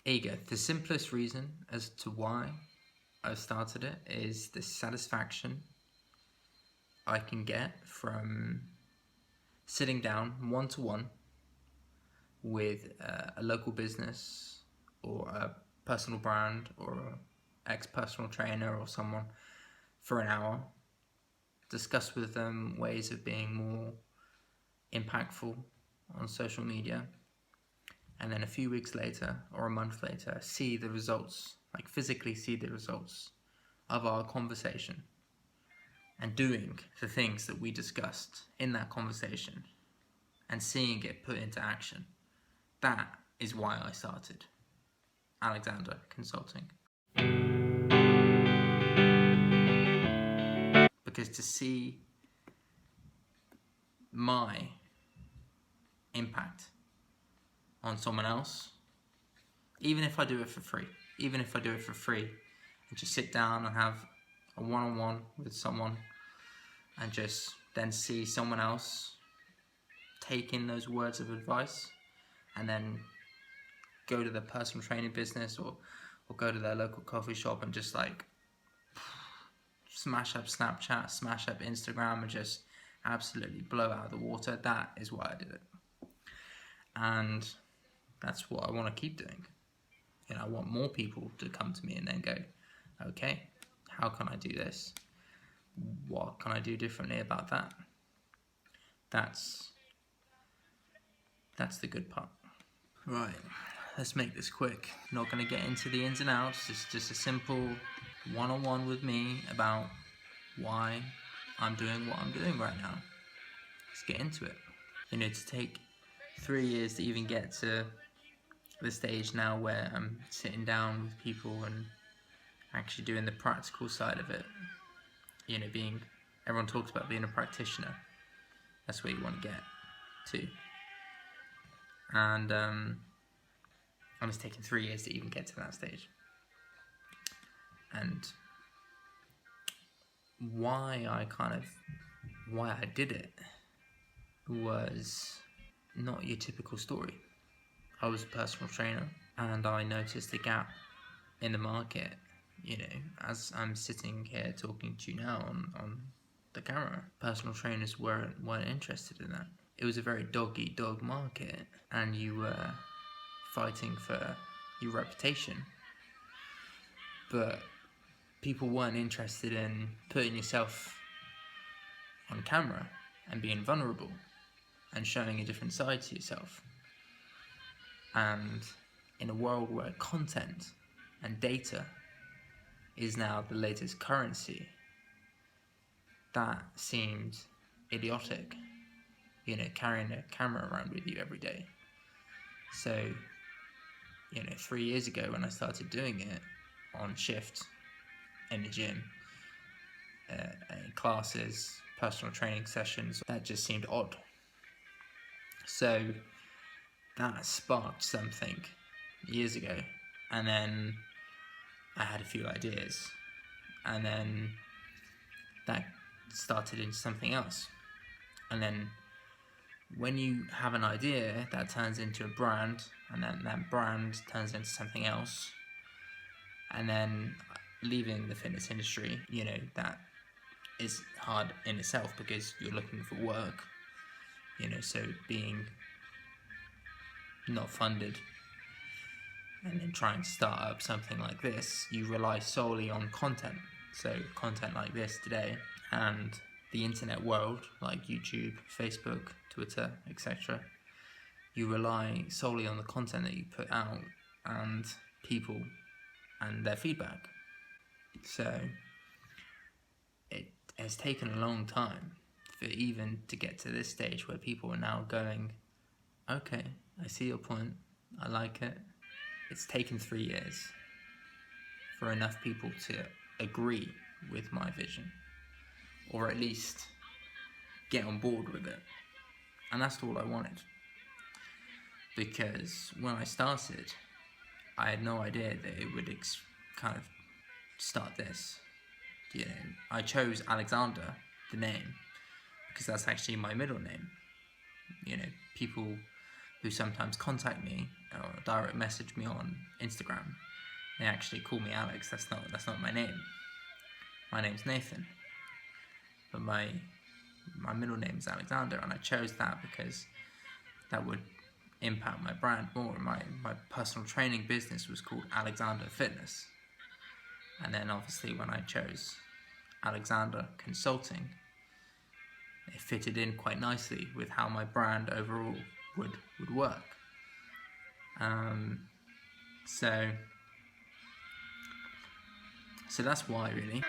Ego. The simplest reason as to why I started it is the satisfaction I can get from sitting down one-to-one with a local business or a personal brand or an ex-personal trainer or someone for an hour, discuss with them ways of being more impactful on social media, and then a few weeks later or a month later see the results, like physically see the results of our conversation and doing the things that we discussed in that conversation and seeing it put into action. That is why I started Alexander Consulting. Because to see my impact on someone else, even if I do it for free, and just sit down and have a one-on-one with someone and just then see someone else take in those words of advice and then go to their personal training business or go to their local coffee shop and just like smash up Snapchat, smash up Instagram and just absolutely blow out of the water. That is why I did it. And that's what I want to keep doing. You know, I want more people to come to me and then go, okay, how can I do this? What can I do differently about that? That's the good part. Right, let's make this quick. Not going to get into the ins and outs. It's just a simple one-on-one with me about why I'm doing what I'm doing right now. Let's get into it. You know, to take 3 years to even get to the stage now where I'm sitting down with people and actually doing the practical side of it. You know, everyone talks about being a practitioner. That's where you want to get to. And it's taken 3 years to even get to that stage. And why I did it was not your typical story. I was a personal trainer and I noticed a gap in the market, you know, as I'm sitting here talking to you now on the camera. Personal trainers weren't interested in that. It was a very dog-eat-dog market and you were fighting for your reputation. But people weren't interested in putting yourself on camera and being vulnerable and showing a different side to yourself. And in a world where content and data is now the latest currency, that seemed idiotic, you know, carrying a camera around with you every day. So, you know, 3 years ago when I started doing it on shift in the gym, classes, personal training sessions, that just seemed odd. So that sparked something years ago, and then I had a few ideas, and then that started into something else. And then when you have an idea, that turns into a brand, and then that brand turns into something else. And then leaving the fitness industry, you know, that is hard in itself because you're looking for work, you know, so being not funded and then trying to start up something like this, you rely solely on content. So content like this today and the internet world like YouTube, Facebook, Twitter, etc. You rely solely on the content that you put out and people and their feedback. So it has taken a long time for even to get to this stage where people are now going, okay, I see your point, I like it. It's taken 3 years for enough people to agree with my vision, or at least get on board with it. And that's all I wanted. Because when I started, I had no idea that it would kind of start this. You know, I chose Alexander, the name, because that's actually my middle name. You know, people who sometimes contact me or direct message me on Instagram. They actually call me Alex. That's not my name. My name's Nathan, but my middle name is Alexander, and I chose that because that would impact my brand more. My personal training business was called Alexander Fitness, and then obviously when I chose Alexander Consulting, it fitted in quite nicely with how my brand overall would work. So that's why, really.